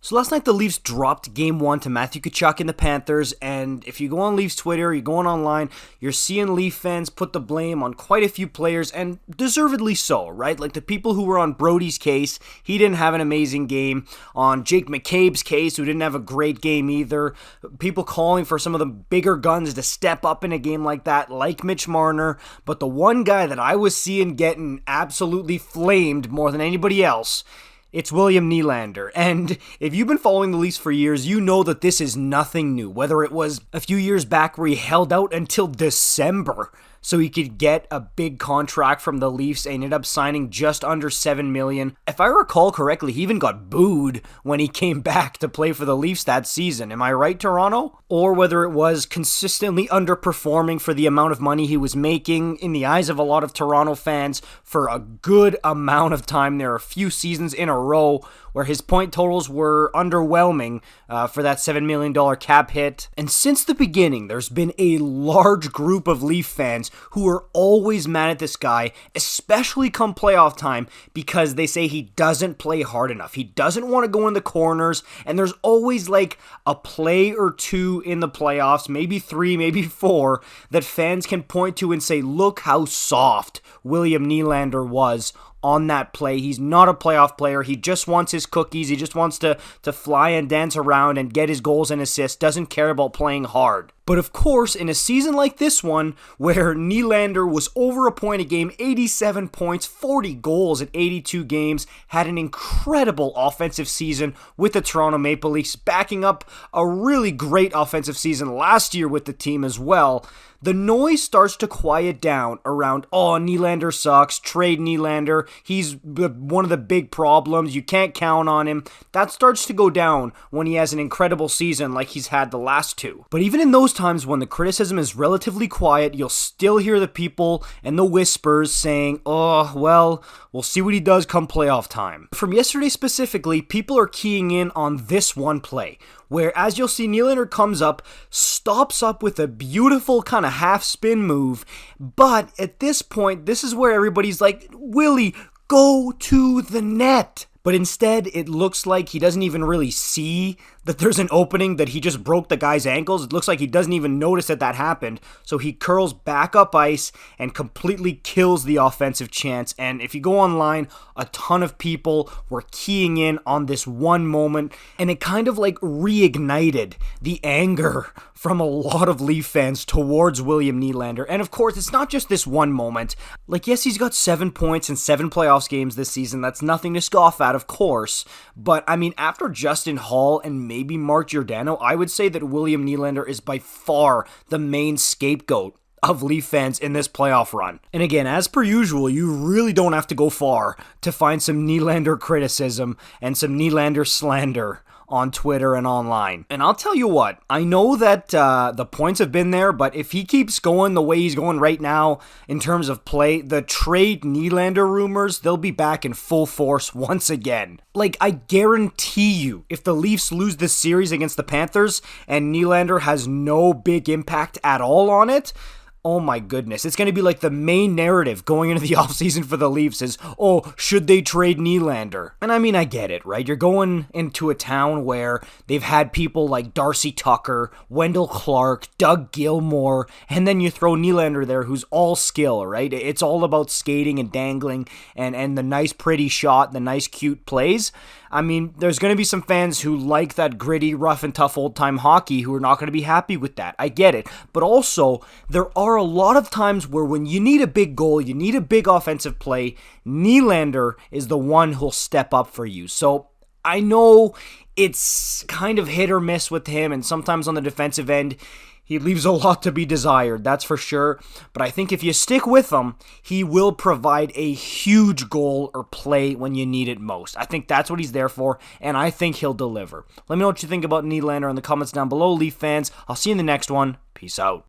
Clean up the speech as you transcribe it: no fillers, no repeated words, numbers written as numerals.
So last night the Leafs dropped Game 1 to Matthew Tkachuk and the Panthers, and if you go on Leafs Twitter, you're going online, you're seeing Leaf fans put the blame on quite a few players, and deservedly so, right? Like the people who were on Brody's case, he didn't have an amazing game. On Jake McCabe's case, who didn't have a great game either. People calling for some of the bigger guns to step up in a game like that, like Mitch Marner. But the one guy that I was seeing getting absolutely flamed more than anybody else, it's William Nylander, and if you've been following the Leafs for years, you know that this is nothing new. Whether it was a few years back where he held out until December so he could get a big contract from the Leafs and ended up signing just under $7 million. If I recall correctly, he even got booed when he came back to play for the Leafs that season. Am I right, Toronto? Or whether it was consistently underperforming for the amount of money he was making in the eyes of a lot of Toronto fans for a good amount of time. There are a few seasons in a row where his point totals were underwhelming for that $7 million cap hit. And since the beginning, there's been a large group of Leaf fans who are always mad at this guy, especially come playoff time, because they say he doesn't play hard enough. He doesn't want to go in the corners, and there's always like a play or two in the playoffs, maybe 3, maybe 4, that fans can point to and say, look how soft William Nylander was on that play. He's not a playoff player. He just wants his cookies. He just wants to fly and dance around and get his goals and assists. Doesn't care about playing hard. But of course, in a season like this one, where Nylander was over a point a game, 87 points, 40 goals in 82 games, had an incredible offensive season with the Toronto Maple Leafs, backing up a really great offensive season last year with the team as well, the noise starts to quiet down around, oh, Nylander sucks, trade Nylander, he's one of the big problems, you can't count on him. That starts to go down when he has an incredible season like he's had the last two. But even in those times when the criticism is relatively quiet, you'll still hear the people and the whispers saying, oh, well, we'll see what he does come playoff time. From yesterday specifically, people are keying in on this one play, where, as you'll see, Nylander comes up, stops up with a beautiful kind of half-spin move, but at this point, this is where everybody's like, Willie, go to the net. But instead, it looks like he doesn't even really see that there's an opening, that he just broke the guy's ankles. It looks like he doesn't even notice that happened. So he curls back up ice and completely kills the offensive chance. And if you go online, a ton of people were keying in on this one moment, and it kind of like reignited the anger from a lot of Leaf fans towards William Nylander. And of course, it's not just this one moment. Like, yes, he's got 7 points in 7 playoffs games this season. That's nothing to scoff at, of course. But, I mean, after Justin Hall and maybe Mark Giordano, I would say that William Nylander is by far the main scapegoat of Leaf fans in this playoff run. And again, as per usual, you really don't have to go far to find some Nylander criticism and some Nylander slander on Twitter and online. And I'll tell you what, I know that the points have been there, but if he keeps going the way he's going right now in terms of play, the trade Nylander rumors, they'll be back in full force once again. Like, I guarantee you, if the Leafs lose this series against the Panthers and Nylander has no big impact at all on it, oh my goodness, it's going to be like the main narrative going into the offseason for the Leafs is, oh, should they trade Nylander? And I mean, I get it, right? You're going into a town where they've had people like Darcy Tucker, Wendell Clark, Doug Gilmour, and then you throw Nylander there who's all skill, right? It's all about skating and dangling and the nice pretty shot, the nice cute plays. I mean, there's going to be some fans who like that gritty, rough and tough old-time hockey who are not going to be happy with that. I get it. But also, there are a lot of times where when you need a big goal, you need a big offensive play, Nylander is the one who'll step up for you. So I know it's kind of hit or miss with him, and sometimes on the defensive end, he leaves a lot to be desired, that's for sure. But I think if you stick with him, he will provide a huge goal or play when you need it most. I think that's what he's there for, and I think he'll deliver. Let me know what you think about Nylander in the comments down below, Leaf fans. I'll see you in the next one. Peace out.